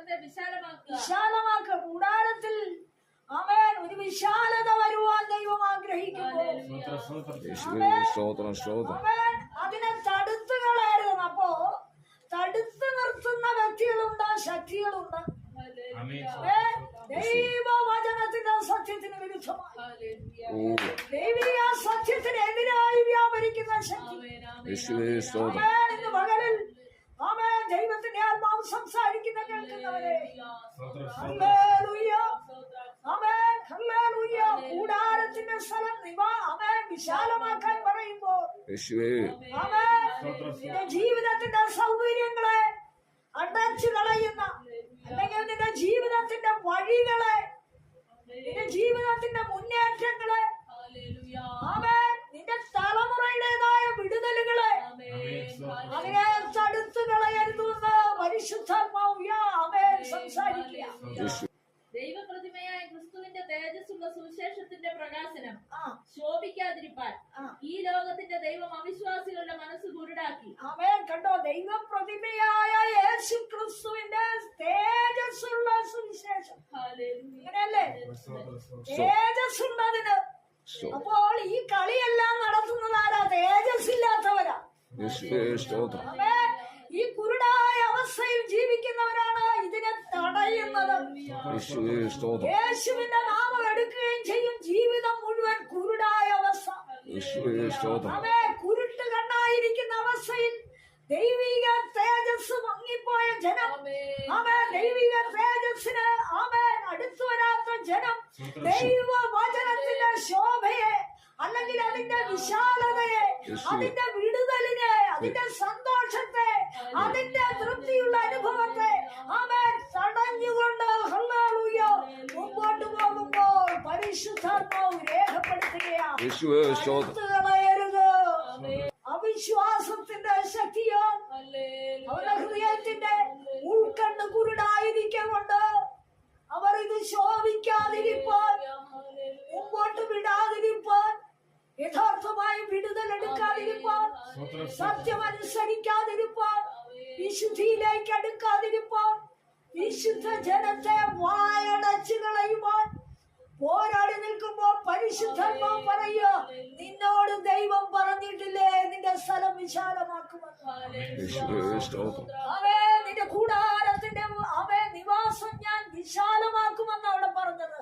സ്ഥലത്തെ വിശാലമാക്കുക. കൂടാരത്തിൽ ആമേൻ ഒരു വിശാലത വരുവാൻ ദൈവം ആഗ്രഹിക്കുന്നു. അതിനെ തടുത്തു കളയരുത്. അപ്പോ തടുത്തു നിർത്തുന്ന വ്യക്തികളുണ്ട്, ശക്തികളുണ്ട്. ദൈവവചനത്തിന്റെ സത്യത്തിന് വിരുദ്ധമായി ദൈവീയ സത്യത്തിനെതിരായി വ്യാപരിക്കുന്ന ശക്തി ഇന്ന് പകലിൽ ആമേൻ ദൈവത്തിന്റെ ആത്മാവ് സംസാരിക്കുന്ന കേൾക്കുന്നവരെ ആമേൻ ഹല്ലേലൂയ. കൂടാരത്തിന്റെ സ്ഥലം ആമേൻ വിശാലമാക്കാൻ പറയുമ്പോൾ ആമേൻ നിന്റെ ജീവിതത്തിന്റെ സൗകര്യങ്ങളെ അടച്ചു കളയുന്ന, അല്ലെങ്കിൽ നിന്റെ ജീവിതത്തിന്റെ വഴികളെ, നിന്റെ ജീവിതത്തിന്റെ മുന്നേറ്റങ്ങളെ, ആമേൻ നിന്റെ തലമുറയുടേതായ വിടുതലുകളെ അതിനെ തടുത്തു കളയരുതെന്ന് പരിശുദ്ധാത്മാവ് ആമേൻ സംസാരിക്കുക. ദൈവപ്രതിമയായ ക്രിസ്തുവിന്റെ തേജസ്സുള്ള സുവിശേഷത്തിന്റെ പ്രകാശനം ശോഭിക്കാതിരിപ്പാൻ ഈ ലോകത്തിന്റെ ദൈവം അവിശ്വാസികളുടെ മനസ്സ് കുരുടാക്കി. ആമേൻ. കണ്ടോ, ദൈവപ്രതിമയായ യേശു ക്രിസ്തുവിന്റെ തേജസ്സുള്ള സുവിശേഷം, അങ്ങനെയല്ലേ? തേജസ്സുണ്ടതിന്. അപ്പോൾ ഈ കളിയെല്ലാം നടത്തുന്നത് ആരാ? തേജസ്സില്ലാത്തവരാ. ഈ കുരുടായ അവസ്ഥയിൽ ജീവിക്കുന്നവരാണ് ഇതിനെ തടയുന്നത്. യേശുവിന്റെ നാമം എടുക്കുകയും ചെയ്യും. ജീവിതം മുഴുവൻ കുരുടായ അവസ്ഥ, കുരുട്ട് കണ്ണായിരിക്കുന്ന അവസ്ഥയിൽ ദൈവിക തേജസ് മങ്ങിപ്പോയ ജനം, ദൈവിക തേജസ്സിന് അടുത്തു വരാത്ത ജനം ദൈവവചനത്തിന്റെ ശോഭയെ, അല്ലെങ്കിൽ അതിന്റെ വിശാലതയെ, അതിന്റെ വിടുതലിനെ, അതിന്റെ സന്തോഷത്തെ, അതിന്റെ തൃപ്തിയുള്ള അനുഭവത്തെ തടഞ്ഞുകൊണ്ട് ഹല്ലേലൂയ മുമ്പോട്ട് പോകുമ്പോൾ പരിശുദ്ധാത്മാവ് രേഖപ്പെടുത്തുകയാണ്. അവിശ്വാസത്തിന്റെ ശക്തിയോ അവരുടെ ഹൃദയത്തിന്റെ ഉൾക്കണ്ണ് കുരുടായിരിക്കൊണ്ട് അവർ ഇത് ശോഭിക്കാതിരിപ്പാൻ, മുമ്പോട്ട് വിടാതിരിപ്പാൻ, യഥാർത്ഥമായി വിടുതലെടുക്കാതിരിപ്പാൻ, സത്യമനുസരിക്കാതിരിപ്പാൻ, വിശുദ്ധിയിലേക്ക് അടുക്കാതിരിപ്പാൻ, വിശുദ്ധ ജനത്തെ വായടച്ചു കളയുവാൻ പോരാടി നിൽക്കുമ്പോൾ പരിശുദ്ധാത്മാവ് പറയുക, നിന്നോട് ദൈവം പറഞ്ഞിട്ടില്ലേ നിന്റെ സ്ഥലം വിശാലമാക്കുമെന്ന്. നിന്റെ കൂടാരത്തിന്റെ നിവാസം ഞാൻ വിശാലമാക്കുമെന്ന് അവിടെ പറഞ്ഞത്.